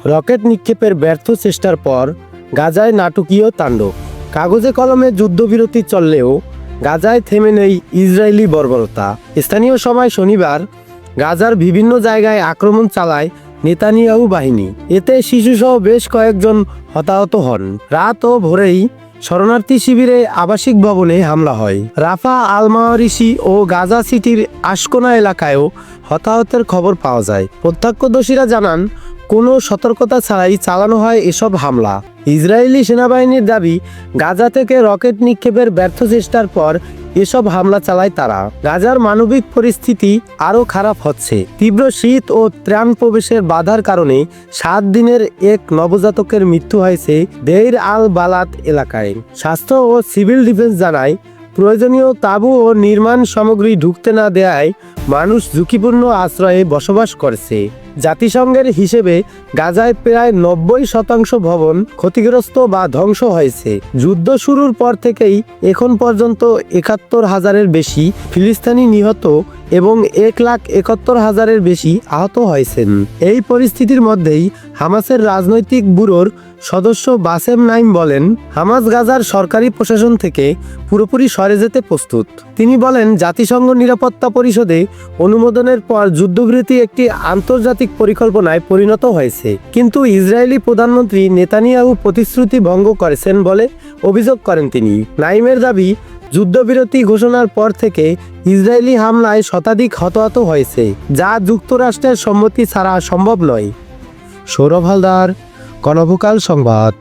Rocket নিক্ষেপের ব্যর্থ চেষ্টার পর গাজায় নাটকীয় তাণ্ডব। কাগজে কলমে যুদ্ধবিরতি চললেও গাজায় থেমে নেই ইসরায়েলি বর্বরতা। স্থানীয় সময় শনিবার গাজার বিভিন্ন জায়গায় আক্রমণ চালায় নেতানিয়াহু বাহিনী। এতে শিশুসহ বেশ কয়েকজন হতাহত হন। রাত ও ভোরেই শরণার্থী শিবিরে আবাসিক ভবনে হামলা হয়। রাফা আল মাওয়ারিশি ও গাজা সিটির আশকোনা এলাকায়ও হতাহতের খবর পাওয়া যায়। প্রত্যক্ষদর্শীরা জানান, কোনো সতর্কতা ছাড়াই চালানো হয় এসব হামলা। ইসরায়েলি সেনাবাহিনীর দাবি, গাজা থেকে রকেট নিক্ষেপের ব্যর্থ চেষ্টার পর এসব হামলা চালায় তারা। গাজার মানবিক পরিস্থিতি আরও খারাপ হচ্ছে। তীব্র শীত ও ত্রাণ প্রবেশের বাধার কারণে 7 দিনের এক নবজাতকের মৃত্যু হয়েছে দেইর আল বালাত এলাকায়। স্বাস্থ্য ও সিভিল ডিফেন্স জানায়, প্রয়োজনীয় তাঁবু ও নির্মাণ সামগ্রী ঢুকতে না দেয়ায় মানুষ ঝুঁকিপূর্ণ আশ্রয়ে বসবাস করছে। জাতিসংঘের হিসেবে গাজায় প্রায় 90% ভবন ক্ষতিগ্রস্ত বা ধ্বংস হয়েছে। যুদ্ধ শুরুর পর থেকেই এখন পর্যন্ত 71,000-এর বেশি ফিলিস্তিনি নিহত এবং 1,71,000-এর বেশি আহত হয়েছেন। এই পরিস্থিতির মধ্যেই হামাসের রাজনৈতিক ব্যুরোর সদস্য বাসেম নাইম বলেন, হামাস গাজার সরকারি প্রশাসন থেকে পুরোপুরি সরে যেতে প্রস্তুত। তিনি বলেন, জাতিসংঘ নিরাপত্তা পরিষদে অনুমোদনের পর যুদ্ধবিরতি একটি আন্তর্জাতিক পরিকল্পনায় পরিণত হয়েছে, কিন্তু ইসরায়েলি প্রধানমন্ত্রী নেতানিয়াহু প্রতিশ্রুতি ভঙ্গ করেছেন বলে অভিযোগ করেন তিনি। নাইমের দাবি, যুদ্ধবিরতি ঘোষণার পর থেকে ইসরায়েলি হামলায় শতাধিক হতাহত হয়েছে, যা যুক্তরাষ্ট্রের সম্মতি ছাড়া সম্ভব নয়। সৌরভ হালদার, গণভোকাল সংবাদ।